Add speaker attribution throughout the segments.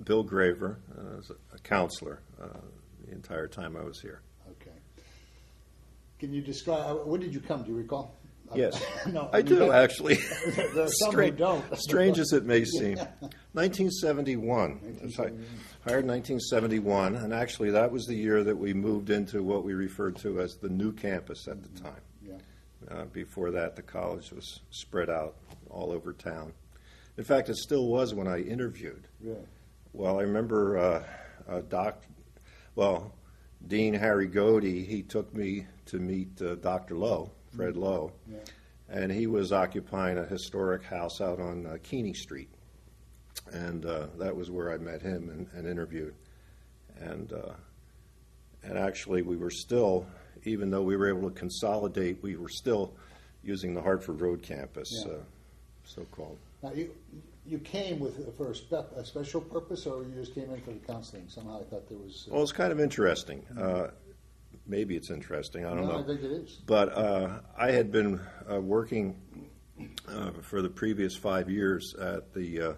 Speaker 1: Bill Graver, as a counselor the entire time I was here.
Speaker 2: Okay. Can you describe, when did you come? Do you recall?
Speaker 1: Yes,
Speaker 2: No,
Speaker 1: I do, actually.
Speaker 2: There are some who don't.
Speaker 1: Strange as it may seem. 1971. I was hired in 1971, and actually that was the year that we moved into what we referred to as the new campus at the time.
Speaker 2: Yeah.
Speaker 1: Before that, the college was spread out all over town. In fact, it still was when I interviewed.
Speaker 2: Really?
Speaker 1: Well, I remember Dean Harry Godey, he took me to meet Dr. Lowe, Fred Lowe,
Speaker 2: Yeah.
Speaker 1: and he was occupying a historic house out on Keeney Street. And that was where I met him and interviewed. And actually, we were still, even though we were able to consolidate, we were still using the Hartford Road campus,
Speaker 2: Yeah.
Speaker 1: So-called.
Speaker 2: Now, you came for a special purpose, or you just came in for the counseling? Somehow I thought there was...
Speaker 1: Well, it's kind of interesting. Maybe it's interesting. I don't know.
Speaker 2: I think it is.
Speaker 1: But I had been working for the previous 5 years at the...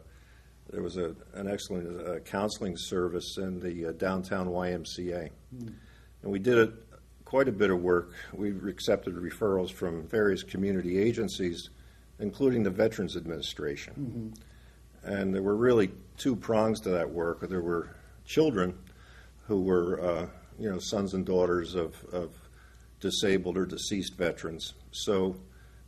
Speaker 1: there was an excellent counseling service in the downtown YMCA. And we did quite a bit of work. We accepted referrals from various community agencies, including the Veterans Administration. And there were really two prongs to that work. There were children who were, sons and daughters of disabled or deceased veterans. So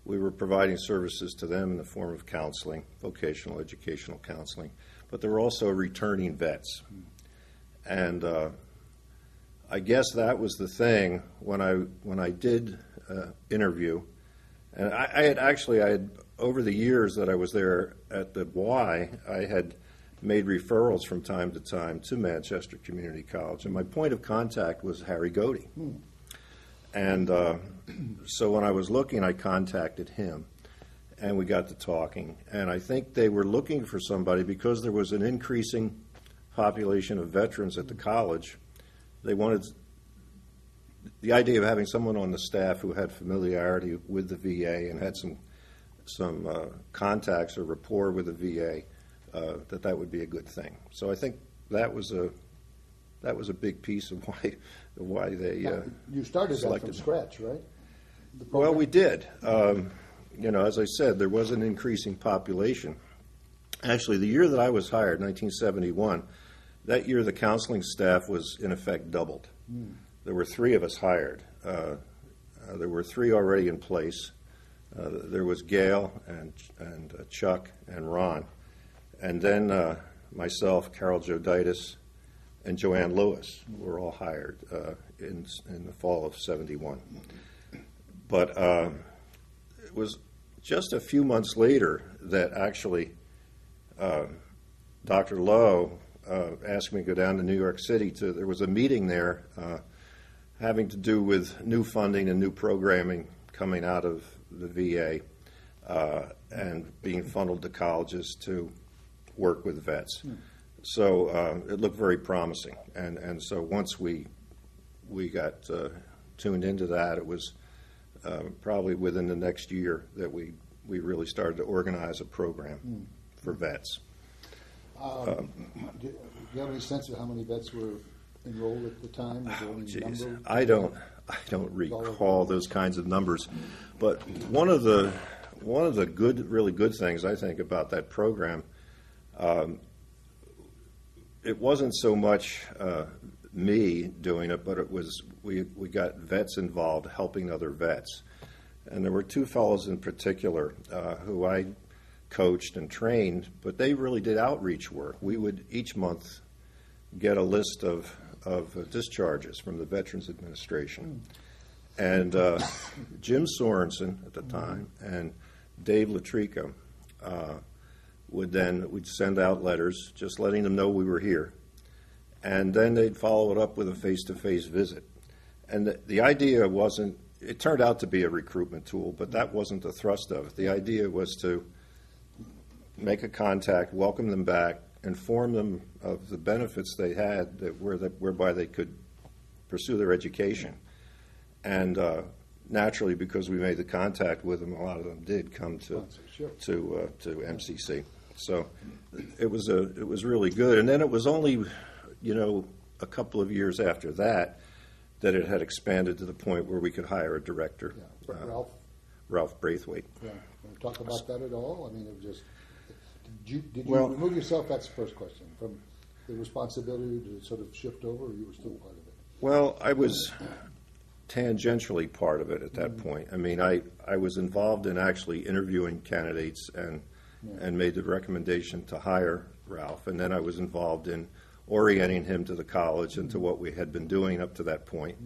Speaker 1: we were providing services to them in the form of counseling, vocational educational counseling. But there were also returning vets. And I guess that was the thing when I did interview. And I had over the years that I was there at the Y, I had made referrals from time to time to Manchester Community College, and my point of contact was Harry Godey. And so when I was looking, I contacted him, and we got to talking. And I think they were looking for somebody because there was an increasing population of veterans at the college. They wanted the idea of having someone on the staff who had familiarity with the VA and had some contacts or rapport with the VA, that would be a good thing. So I think that was a big piece of why they
Speaker 2: you started that
Speaker 1: selected
Speaker 2: from scratch, right?
Speaker 1: Well, we did. As I said, there was an increasing population. Actually, the year that I was hired, 1971, that year the counseling staff was in effect doubled. There were 3 of us hired. There were 3 already in place. There was Gail and Chuck and Ron, and then myself, Carol Joditis, and Joanne Lewis were all hired in the fall of '71. But it was just a few months later that actually Dr. Lowe asked me to go down to New York City. There was a meeting there having to do with new funding and new programming coming out of the VA and being funneled to colleges to work with vets. So it looked very promising. And so once we got tuned into that, it was probably within the next year that we really started to organize a program for vets.
Speaker 2: Do you have any sense of how many vets were enrolled at the time? Is there any number?
Speaker 1: I don't recall those kinds of numbers, but one of the really good things I think about that program, it wasn't so much me doing it, but it was we got vets involved helping other vets, and there were 2 fellows in particular who I coached and trained, but they really did outreach work. We would each month get a list of discharges from the Veterans Administration. And Jim Sorensen at the time and Dave Latrico we'd send out letters just letting them know we were here. And then they'd follow it up with a face-to-face visit. And the idea wasn't, it turned out to be a recruitment tool, but that wasn't the thrust of it. The idea was to make a contact, welcome them back, inform them of the benefits they had whereby they could pursue their education. And naturally, because we made the contact with them, a lot of them did come to MCC. So it was really good. And then it was only, a couple of years after that it had expanded to the point where we could hire a director.
Speaker 2: Yeah.
Speaker 1: Ralph Braithwaite.
Speaker 2: Yeah. Want to talk about that at all? I mean, it was just, did you
Speaker 1: Well,
Speaker 2: remove yourself, that's the first question, from the responsibility to sort of shift over, or you were still part of it?
Speaker 1: Well, I was tangentially part of it at that point. I mean, I was involved in actually interviewing candidates and made the recommendation to hire Ralph, and then I was involved in orienting him to the college and to what we had been doing up to that point.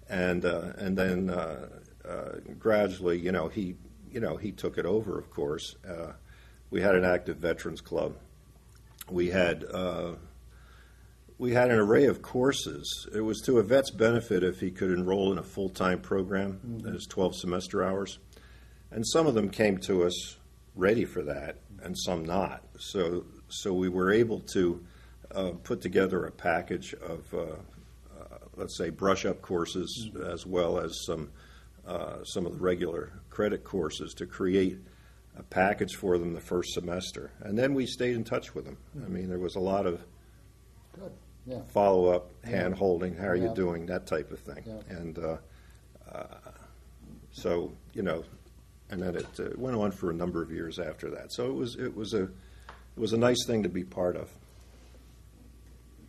Speaker 1: And then gradually, he took it over, of course. We had an active veterans club. We had an array of courses. It was to a vet's benefit if he could enroll in a full-time program that is 12 semester hours. And some of them came to us ready for that, and some not. So we were able to put together a package of, let's say, brush-up courses as well as some of the regular credit courses to create a package for them the first semester. And then we stayed in touch with them. I mean, there was a lot of follow-up, hand-holding, how are you doing, that type of thing.
Speaker 2: Yeah.
Speaker 1: And so, and then it went on for a number of years after that. So it was a nice thing to be part of.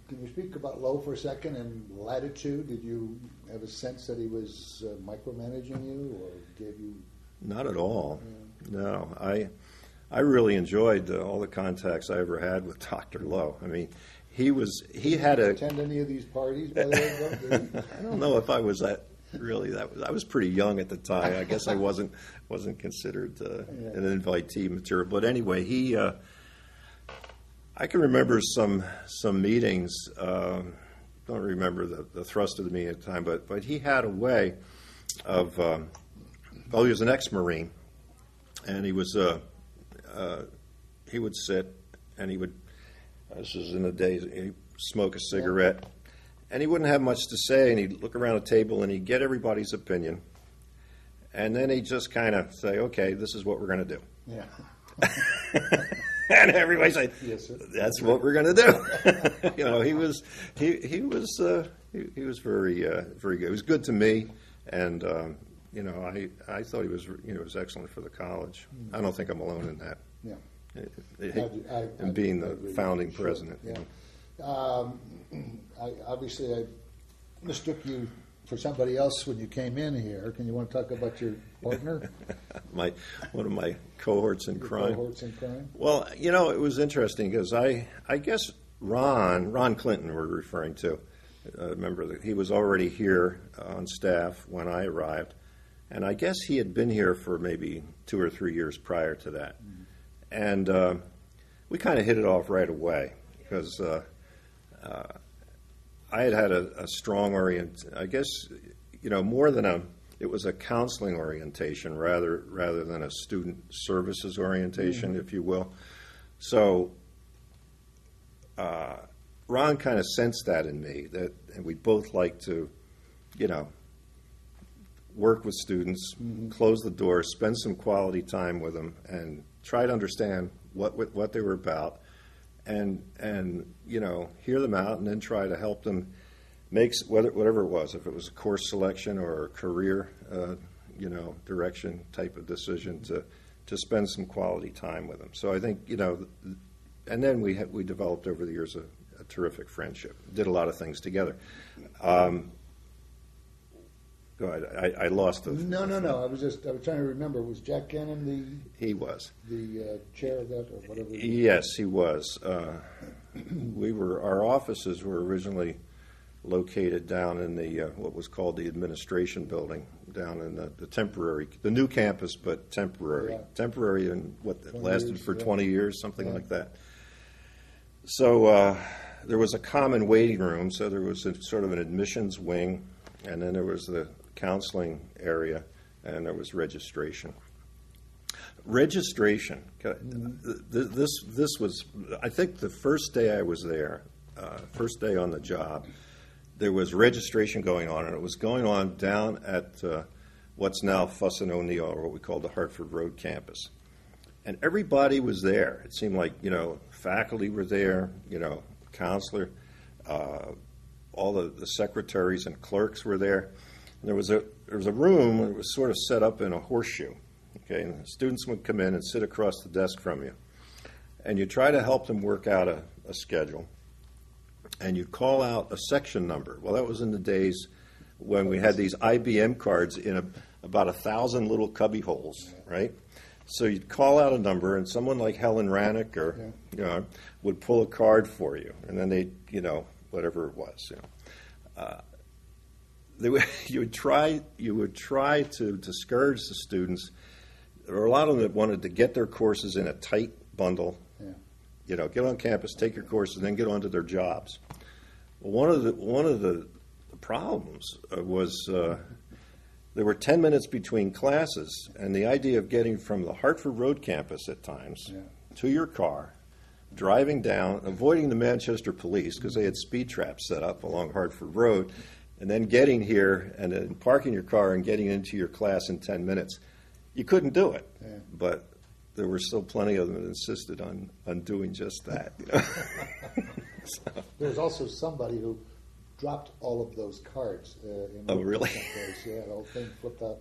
Speaker 2: Can you speak about Lowe for a second and latitude? Did you have a sense that he was micromanaging you or gave you?
Speaker 1: Not at all. Yeah. No, I really enjoyed all the contacts I ever had with Dr. Lowe. I mean, he had a.
Speaker 2: Attend any of these parties? By the way?
Speaker 1: I don't know if I was that. Really, I was pretty young at the time. I guess I wasn't considered an invitee material. But anyway, I can remember some meetings. Don't remember the thrust of the meeting at the time, but he had a way of. He was an ex-Marine, and he would sit and he would. This was in the days he'd smoke a cigarette, and he wouldn't have much to say, and he'd look around the table and he'd get everybody's opinion, and then he'd just kind of say, "Okay, this is what we're going to do."
Speaker 2: Yeah.
Speaker 1: And everybody said,
Speaker 2: "Yes, sir.
Speaker 1: That's what we're going to do." He was very very good. He was good to me, and I thought he was excellent for the college. I don't think I'm alone in that.
Speaker 2: Yeah.
Speaker 1: And being the founding president.
Speaker 2: Yeah. I mistook you for somebody else when you came in here. Can you want to talk about your partner?
Speaker 1: One of my cohorts in crime.
Speaker 2: Cohorts in crime?
Speaker 1: Well, it was interesting because I guess Ron Clinton we're referring to. Remember that he was already here on staff when I arrived, and I guess he had been here for maybe 2 or 3 years prior to that. Mm-hmm. And we kind of hit it off right away because I had a strong I guess, more than it was a counseling orientation rather than a student services orientation, if you will. So Ron kind of sensed that in me, and we both like to, work with students, close the door, spend some quality time with them, and try to understand what they were about, and hear them out, and then try to help them make whatever it was, if it was a course selection or a career direction type of decision, to spend some quality time with them. So I think and then we developed over the years a terrific friendship. Did a lot of things together. Go ahead. I lost the.
Speaker 2: No. I was trying to remember. Was Jack Gannon
Speaker 1: He was
Speaker 2: the chair of that, or whatever?
Speaker 1: Yes, he was. Our offices were originally located down in the what was called the administration building, down in the new campus, but temporary.
Speaker 2: Yeah.
Speaker 1: Temporary, and lasted
Speaker 2: years,
Speaker 1: for
Speaker 2: yeah.
Speaker 1: 20 years, something like that. So there was a common waiting room. So there was sort of an admissions wing, and then there was the counseling area, and there was registration. Registration. This was, I think, the first day I was there, first day on the job. There was registration going on, and it was going on down at what's now Fuss and O'Neill, or what we call the Hartford Road campus. And everybody was there. It seemed like, faculty were there, counselor, all the secretaries and clerks were there. And there was a room that was sort of set up in a horseshoe. Okay, and the students would come in and sit across the desk from you. And you try to help them work out a schedule. And you call out a section number. Well, that was in the days when we had these IBM cards in about 1,000 little cubby holes, right? So you'd call out a number, and someone like Helen Rannick would pull a card for you, and then they, whatever it was, you would try to discourage the students. There were a lot of them that wanted to get their courses in a tight bundle. Yeah. Get on campus, take your courses, and then get on to their jobs. Well, one of the problems was there were 10 minutes between classes, and the idea of getting from the Hartford Road campus at times to your car, driving down, avoiding the Manchester police because they had speed traps set up along Hartford Road, and then getting here and then parking your car and getting into your class in 10 minutes. You couldn't do it, but there were still plenty of them that insisted on doing just that. So.
Speaker 2: There was also somebody who dropped all of those cards.
Speaker 1: Oh, really?
Speaker 2: Yeah, the whole thing flipped out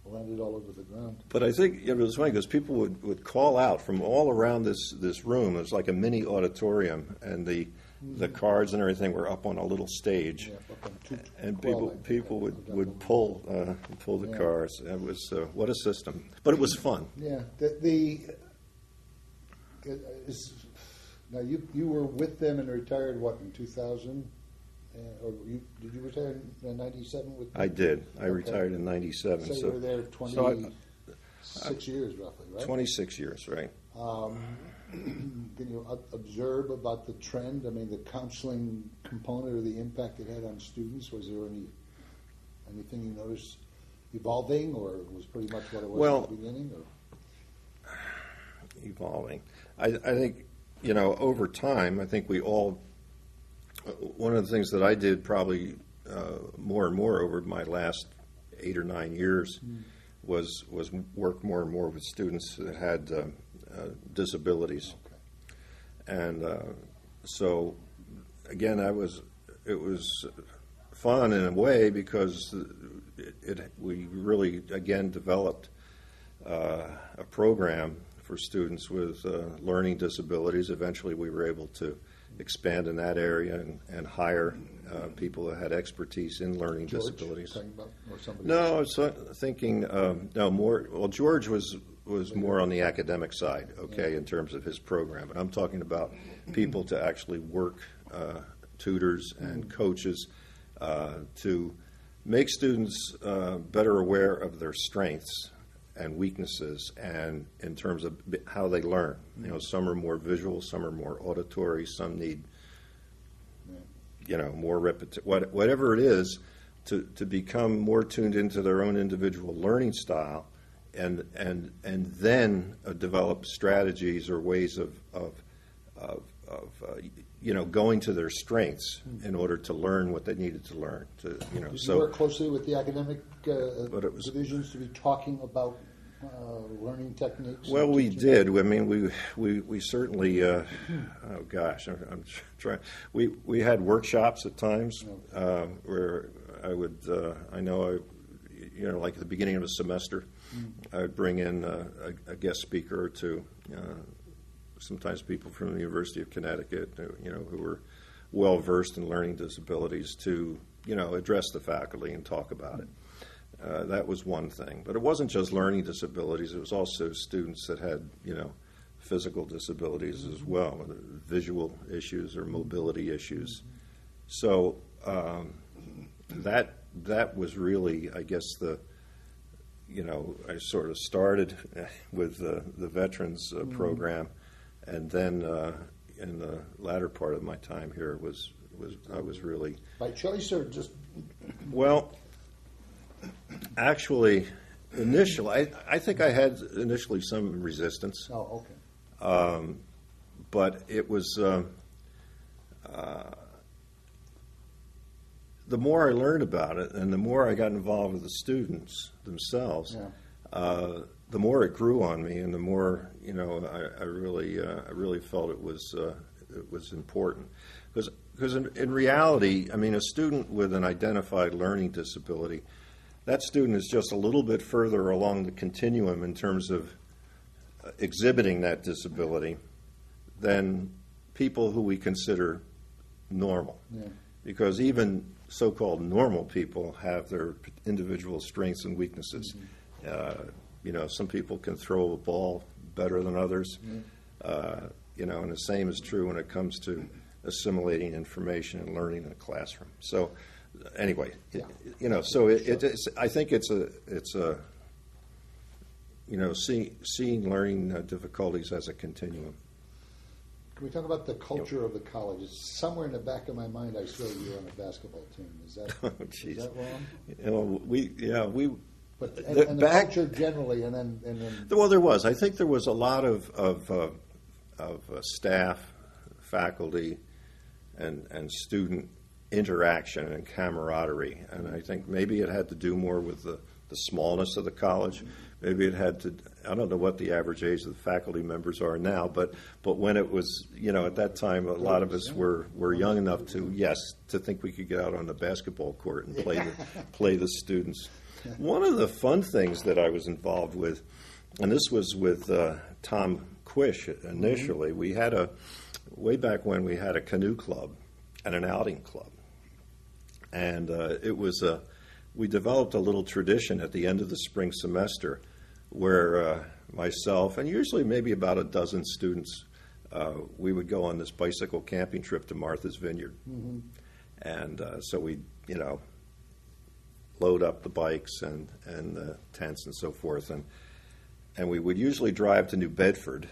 Speaker 2: and landed all over the ground.
Speaker 1: But I think it was funny because people would call out from all around this room. It was like a mini auditorium, and the cards and everything were up on a little stage.
Speaker 2: Yeah, up on
Speaker 1: and
Speaker 2: 212,
Speaker 1: people would pull the cards. It was what a system. But it was fun.
Speaker 2: Yeah. Now you were with them and retired in 2000? Or did you retire in 97 with them?
Speaker 1: I did. I retired in 97.
Speaker 2: So you were there 26 years roughly, right?
Speaker 1: 26 years, right.
Speaker 2: Can you observe about the trend? I mean, the counseling component or the impact it had on students? Was there anything you noticed evolving, or it was pretty much what it was at the beginning? Or?
Speaker 1: Evolving. I think, over time, I think we all, one of the things that I did probably more and more over my last 8 or 9 years was work more and more with students that had disabilities. Okay. And so, again, it was fun in a way because we really, again, developed a program for students with learning disabilities. Eventually, we were able to expand in that area and hire people that had expertise in learning disabilities.
Speaker 2: Talking about, or somebody
Speaker 1: no, I was thinking more. Well, George was more on the academic side, in terms of his program. And I'm talking about people to actually work, tutors and coaches, to make students better aware of their strengths and weaknesses, and in terms of how they learn. Some are more visual, some are more auditory, some need, more whatever it is, to become more tuned into their own individual learning style, and then develop strategies or ways of going to their strengths in order to learn what they needed to learn. Did
Speaker 2: you work closely with the academic divisions to be talking about learning techniques?
Speaker 1: Well, we did. I mean, we certainly. Oh gosh, I'm trying. We had workshops at times where I would. Like at the beginning of a semester, I would bring in a guest speaker or two. Sometimes people from the University of Connecticut, who were well versed in learning disabilities, to address the faculty and talk about it. That was one thing, but it wasn't just learning disabilities. It was also students that had physical disabilities as well, visual issues or mobility issues. So that was really, I guess, I sort of started with the veterans program. And then in the latter part of my time here I was really...
Speaker 2: By choice or just...
Speaker 1: Well, actually, initially, I think I had initially some resistance.
Speaker 2: Oh, okay.
Speaker 1: But it was... the more I learned about it and the more I got involved with the students themselves, the more it grew on me, and the more I really felt it was important. Because in reality, I mean, a student with an identified learning disability, that student is just a little bit further along the continuum in terms of exhibiting that disability than people who we consider normal.
Speaker 2: Yeah.
Speaker 1: Because even so-called normal people have their individual strengths and weaknesses. Some people can throw a ball better than others. And the same is true when it comes to assimilating information and learning in a classroom. So, anyway, I think it's a seeing learning difficulties as a continuum.
Speaker 2: Can we talk about the culture of the college? It's somewhere in the back of my mind I saw you were on a basketball team. Is that, is that wrong? But the culture generally, and then.
Speaker 1: Well, there was. I think there was a lot of staff, faculty, and student interaction and camaraderie, and I think maybe it had to do more with the smallness of the college. Maybe it had to. I don't know what the average age of the faculty members are now, but when it was, at that time, a lot of us were young enough to think we could get out on the basketball court and play the students. One of the fun things that I was involved with, and this was with Tom Quish initially, we had way back when we had a canoe club and an outing club. And we developed a little tradition at the end of the spring semester where myself and usually maybe about a dozen students, we would go on this bicycle camping trip to Martha's Vineyard. Mm-hmm. And so we, load up the bikes and the tents and so forth. And we would usually drive to New Bedford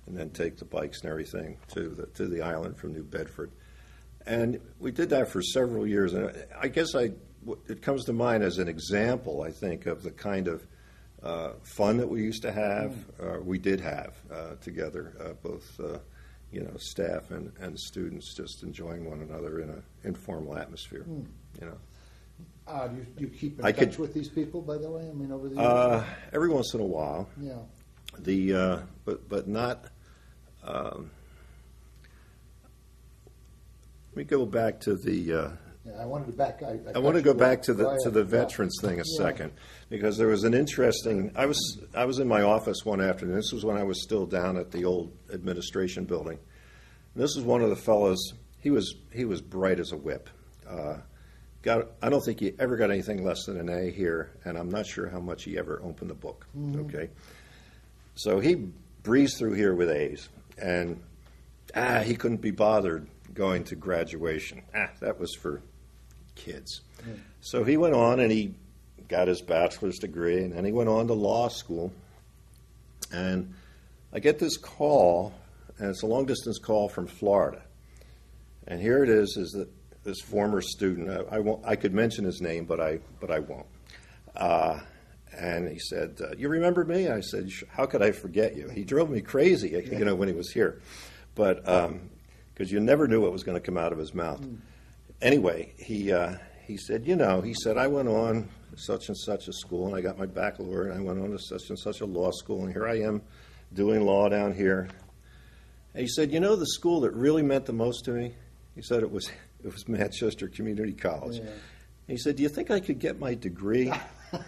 Speaker 1: and then take the bikes and everything to the island from New Bedford. And we did that for several years. And I guess it comes to mind as an example, I think, of the kind of fun that we used to have, we did have together, both staff and students, just enjoying one another in an informal atmosphere.
Speaker 2: Do you keep in touch with these people, by the way? I mean, over the years?
Speaker 1: Every once in a while.
Speaker 2: Yeah.
Speaker 1: But not. Let me go back to the.
Speaker 2: I wanted to back.
Speaker 1: I want to go back to the veterans thing a second, because there was an interesting. I was in my office one afternoon. This was when I was still down at the old administration building. And this was one of the fellows. He was bright as a whip. I don't think he ever got anything less than an A here, and I'm not sure how much he ever opened the book. Mm-hmm. Okay, so he breezed through here with A's, and he couldn't be bothered going to graduation. That was for kids. Mm. So he went on and he got his bachelor's degree, and then he went on to law school. And I get this call, and it's a long-distance call from Florida. And here it is that this former student, I could mention his name, but I won't. And he said, "You remember me?" I said, "How could I forget you?" He drove me crazy, when he was here, but because you never knew what was going to come out of his mouth. Mm. Anyway, he said, I went on such and such a school, and I got my baccalaureate, and I went on to such and such a law school, and here I am doing law down here. And he said, the school that really meant the most to me? He said it was Manchester Community College. Yeah. He said, "Do you think I could get my degree?" Do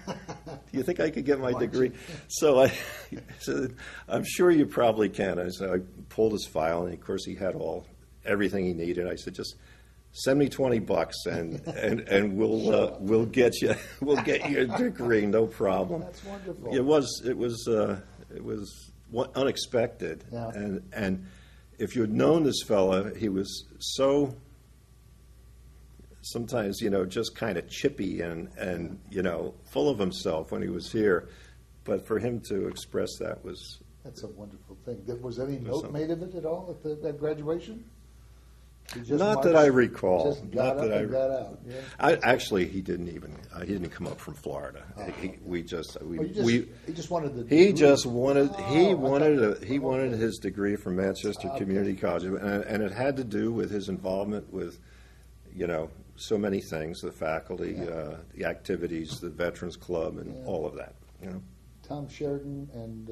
Speaker 1: you think I could get my degree? So I said, "I'm sure you probably can." I pulled his file, and of course he had everything he needed. I said, "Just send me $20 and we'll get you a degree, no problem."
Speaker 2: That's wonderful.
Speaker 1: It was unexpected, yeah. And if you had known this fella, he was so. Sometimes, just kind of chippy and full of himself when he was here. But for him to express that was...
Speaker 2: That's a wonderful thing. Was any note made of it at all at graduation?
Speaker 1: Not that I recall.
Speaker 2: Just got up and got out. Yeah.
Speaker 1: Actually, he didn't come up from Florida.
Speaker 2: Oh.
Speaker 1: He just wanted
Speaker 2: he
Speaker 1: wanted his degree from Manchester Community College, and it had to do with his involvement with, so many things, the faculty, the activities, the Veterans Club, and all of that.
Speaker 2: Tom Sheridan and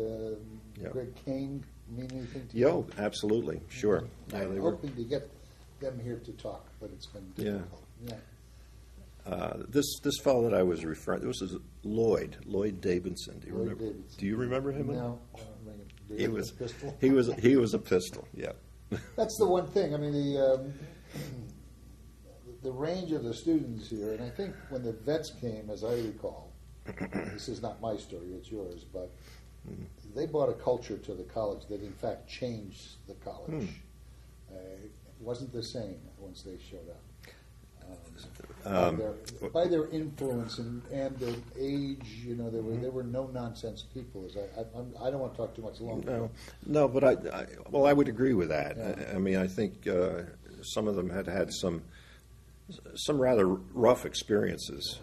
Speaker 1: Yeah.
Speaker 2: Greg Kane mean anything to you?
Speaker 1: Yo, absolutely, sure. Yeah,
Speaker 2: I'm
Speaker 1: they were.
Speaker 2: hoping to get them here to talk, but it's been difficult. Yeah.
Speaker 1: This fellow that I was referring, this is Lloyd Davidson. Do you
Speaker 2: Lloyd
Speaker 1: remember?
Speaker 2: Davidson.
Speaker 1: Do you remember him?
Speaker 2: No. I don't think it-
Speaker 1: He was
Speaker 2: a pistol.
Speaker 1: he was a pistol. Yeah.
Speaker 2: That's the one thing. I mean, the range of the students here, and I think when the vets came, as I recall, this is not my story, it's yours, but they brought a culture to the college that in fact changed the college. It wasn't the same once they showed up. By their influence and their age, you know, they were no nonsense people. I don't want to talk too much longer.
Speaker 1: No, but I would agree with that.
Speaker 2: Yeah.
Speaker 1: I mean, I think some of them had some rather rough experiences,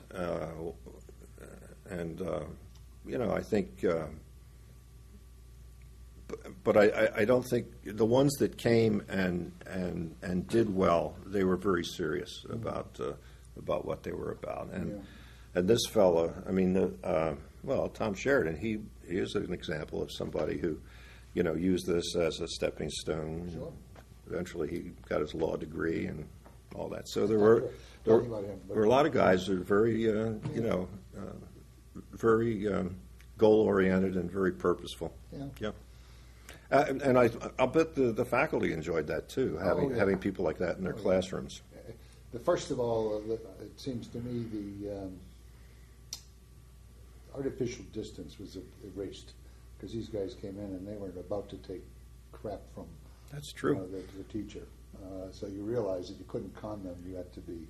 Speaker 1: and you know, I think. But I don't think the ones that came and did well, they were very serious about what they were about. And this fellow, I mean, well, Tom Sheridan, he is an example of somebody who, you know, used this as a stepping stone.
Speaker 2: Sure.
Speaker 1: Eventually, he got his law degree and all that. So there were a lot of guys that are very, you know, very goal oriented and very purposeful.
Speaker 2: Yeah.
Speaker 1: And I'll bet the faculty enjoyed that too, having people like that in their classrooms.
Speaker 2: First of all, it seems to me the artificial distance was erased because these guys came in and they weren't about to take crap from
Speaker 1: That's true.
Speaker 2: The teacher. So you realize that you couldn't con them; you had to be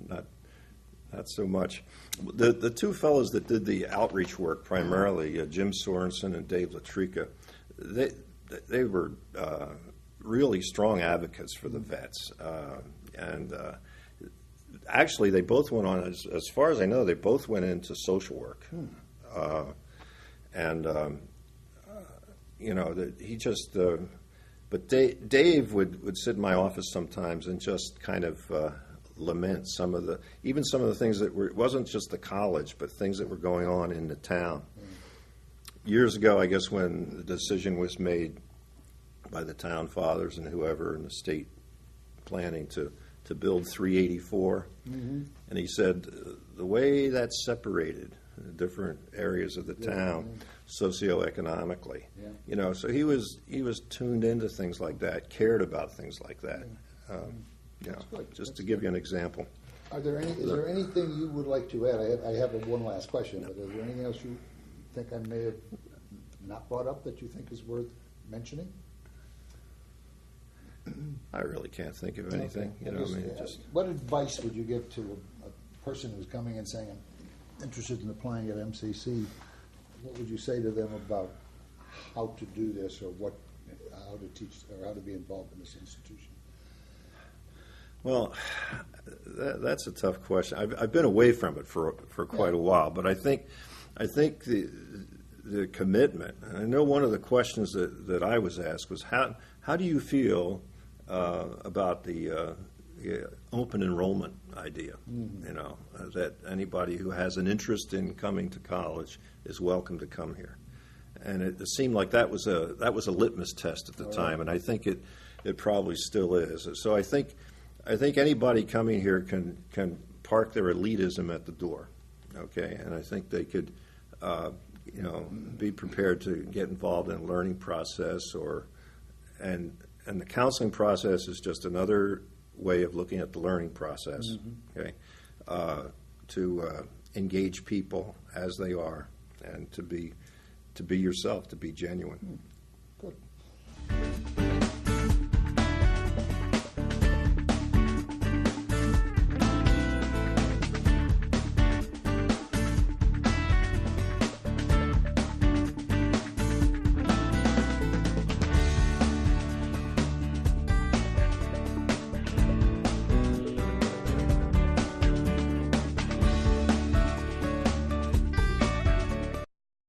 Speaker 1: Not so much. The two fellows that did the outreach work primarily, Jim Sorensen and Dave Latrica, they were really strong advocates for the vets, and actually they both went on, as far as I know, they both went into social work, and you know, he just. But Dave would sit in my office sometimes and just kind of lament some of the things that were. It wasn't just the college, but things that were going on in the town. Years ago, I guess, when the decision was made by the town fathers and whoever in the state planning to build 384, and he said the way that's separated the different areas of the town socioeconomically, you know, so he was tuned into things like that, cared about things like that. You know, just to give you an example.
Speaker 2: Is there anything you would like to add? I have one last question, but is there anything else you think I may have not brought up that you think is worth mentioning?
Speaker 1: I really can't think of anything.
Speaker 2: Okay.
Speaker 1: You know, I mean, just
Speaker 2: what advice would you give to a person who's coming and saying, I'm interested in applying at MCC? What would you say to them about how to do this, or how to teach, or how to be involved in this institution?
Speaker 1: Well, that's a tough question. I've been away from it for quite a while, but I think the commitment. I know one of the questions that I was asked was how do you feel about the open enrollment idea? You know, that anybody who has an interest in coming to college is welcome to come here, and it seemed like that was a litmus test at the time, and I think it probably still is. So I think anybody coming here can park their elitism at the door, okay? And I think they could, you know, be prepared to get involved in a learning process, and the counseling process is just another way of looking at the learning process, okay? To engage people as they are, and to be yourself, to be genuine.